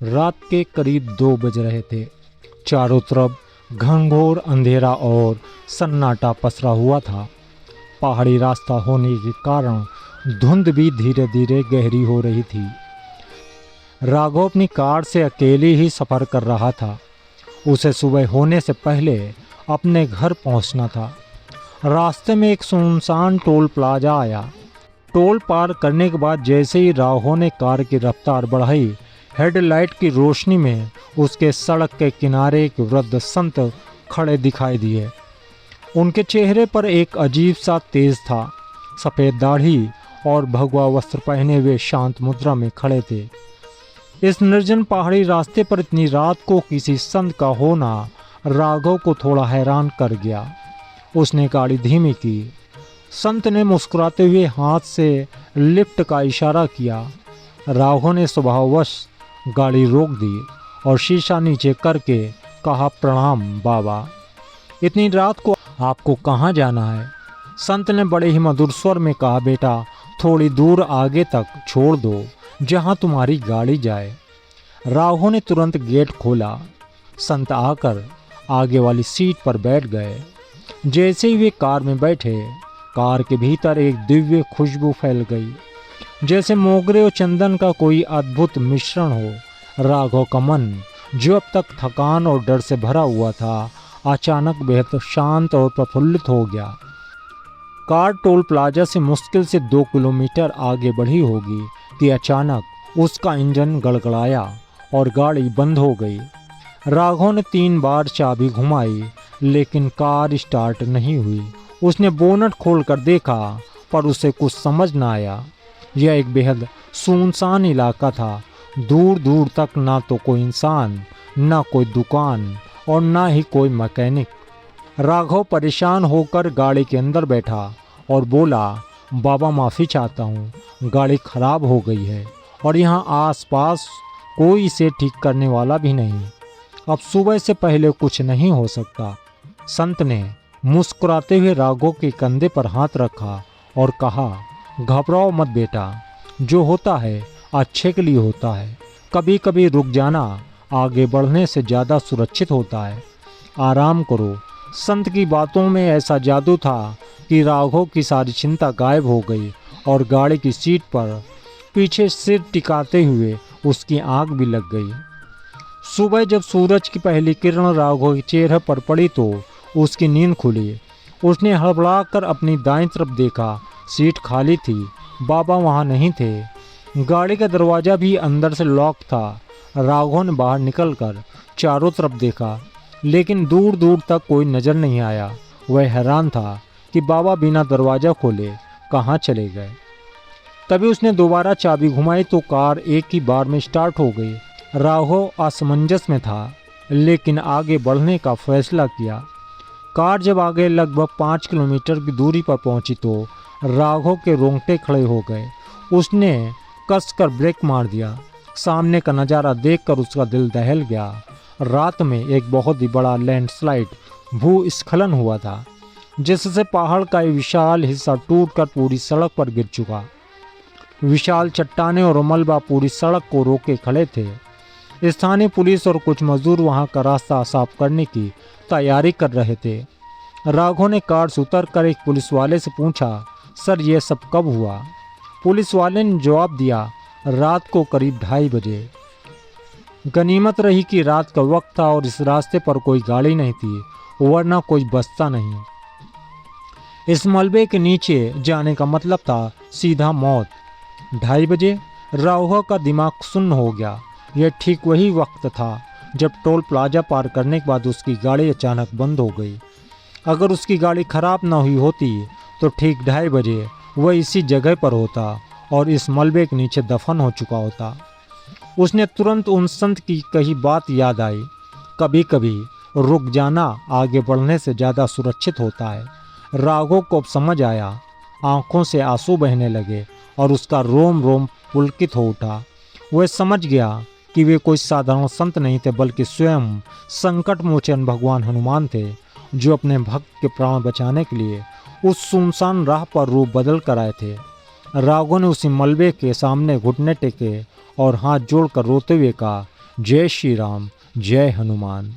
रात के करीब 2 बज रहे थे। चारों तरफ घनघोर अंधेरा और सन्नाटा पसरा हुआ था। पहाड़ी रास्ता होने के कारण धुंध भी धीरे धीरे गहरी हो रही थी। राघव अपनी कार से अकेले ही सफ़र कर रहा था। उसे सुबह होने से पहले अपने घर पहुंचना था। रास्ते में एक सुनसान टोल प्लाजा आया। टोल पार करने के बाद जैसे ही राघव ने कार की रफ्तार बढ़ाई, हेडलाइट की रोशनी में उसके सड़क के किनारे एक वृद्ध संत खड़े दिखाई दिए। उनके चेहरे पर एक अजीब सा तेज था। सफ़ेद दाढ़ी और भगवा वस्त्र पहने हुए शांत मुद्रा में खड़े थे। इस निर्जन पहाड़ी रास्ते पर इतनी रात को किसी संत का होना राघव को थोड़ा हैरान कर गया। उसने गाड़ी धीमी की। संत ने मुस्कुराते हुए हाथ से लिफ्ट का इशारा किया। राघव ने स्वभाववश गाड़ी रोक दी और शीशा नीचे करके कहा, प्रणाम बाबा। इतनी रात को आपको कहाँ जाना है? संत ने बड़े ही मधुर स्वर में कहा, बेटा थोड़ी दूर आगे तक छोड़ दो, जहाँ तुम्हारी गाड़ी जाए। राघव ने तुरंत गेट खोला। संत आकर आगे वाली सीट पर बैठ गए। जैसे ही वे कार में बैठे, कार के भीतर एक दिव्य खुशबू फैल गई, जैसे मोगरे और चंदन का कोई अद्भुत मिश्रण हो। राघव का मन, जो अब तक थकान और डर से भरा हुआ था, अचानक बेहद शांत और प्रफुल्लित हो गया। कार टोल प्लाजा से मुश्किल से 2 किलोमीटर आगे बढ़ी होगी कि अचानक उसका इंजन गड़गड़ाया और गाड़ी बंद हो गई। राघव ने 3 बार चाबी घुमाई, लेकिन कार स्टार्ट नहीं हुई। उसने बोनट खोलकर देखा, पर उसे कुछ समझ न आया। यह एक बेहद सुनसान इलाका था। दूर दूर तक ना तो कोई इंसान, ना कोई दुकान और ना ही कोई मैकेनिक। राघव परेशान होकर गाड़ी के अंदर बैठा और बोला, बाबा माफ़ी चाहता हूँ, गाड़ी खराब हो गई है और यहाँ आसपास कोई इसे ठीक करने वाला भी नहीं। अब सुबह से पहले कुछ नहीं हो सकता। संत ने मुस्कुराते हुए राघव के कंधे पर हाथ रखा और कहा, घबराओ मत बेटा, जो होता है अच्छे के लिए होता है। कभी कभी रुक जाना आगे बढ़ने से ज़्यादा सुरक्षित होता है। आराम करो। संत की बातों में ऐसा जादू था कि राघव की सारी चिंता गायब हो गई और गाड़ी की सीट पर पीछे सिर टिकाते हुए उसकी आंख भी लग गई। सुबह जब सूरज की पहली किरण राघव के चेहरे पर पड़ी तो उसकी नींद खुली। उसने हड़बड़ाकर अपनी दाईं तरफ देखा। सीट खाली थी। बाबा वहाँ नहीं थे। गाड़ी का दरवाज़ा भी अंदर से लॉक था। राघव ने बाहर निकलकर चारों तरफ देखा, लेकिन दूर दूर तक कोई नज़र नहीं आया। वह हैरान था कि बाबा बिना दरवाज़ा खोले कहाँ चले गए। तभी उसने दोबारा चाबी घुमाई तो कार एक ही बार में स्टार्ट हो गई। राघव असमंजस में था, लेकिन आगे बढ़ने का फैसला किया। कार जब आगे लगभग 5 किलोमीटर की दूरी पर पहुंची तो राघव के रोंगटे खड़े हो गए। उसने कसकर ब्रेक मार दिया। सामने का नज़ारा देखकर उसका दिल दहल गया। रात में एक बहुत ही बड़ा लैंडस्लाइड भूस्खलन हुआ था, जिससे पहाड़ का एक विशाल हिस्सा टूटकर पूरी सड़क पर गिर चुका। विशाल चट्टानें और मलबा पूरी सड़क को रोके खड़े थे। स्थानीय पुलिस और कुछ मजदूर वहां का रास्ता साफ करने की तैयारी कर रहे थे। राघव ने कार से उतरकर एक पुलिस वाले से पूछा, सर ये सब कब हुआ? पुलिस वाले ने जवाब दिया, रात को करीब 2:30 बजे। गनीमत रही कि रात का वक्त था और इस रास्ते पर कोई गाड़ी नहीं थी, वरना कोई बसता नहीं। इस मलबे के नीचे जाने का मतलब था सीधा मौत। 2:30 बजे राघव का दिमाग सुन्न हो गया। यह ठीक वही वक्त था जब टोल प्लाजा पार करने के बाद उसकी गाड़ी अचानक बंद हो गई। अगर उसकी गाड़ी खराब न हुई होती तो ठीक 2:30 बजे वह इसी जगह पर होता और इस मलबे के नीचे दफन हो चुका होता। उसने तुरंत उन संत की कही बात याद आई, कभी कभी रुक जाना आगे बढ़ने से ज़्यादा सुरक्षित होता है। राघव को अब समझ आया। आंखों से आंसू बहने लगे और उसका रोम रोम पुलकित हो उठा। वह समझ गया कि वे कोई साधारण संत नहीं थे, बल्कि स्वयं संकट मोचन भगवान हनुमान थे, जो अपने भक्त के प्राण बचाने के लिए उस सुनसान राह पर रूप बदल कर आए थे। राघव ने उसी मलबे के सामने घुटने टेके और हाथ जोड़कर रोते हुए कहा, जय श्री राम, जय हनुमान।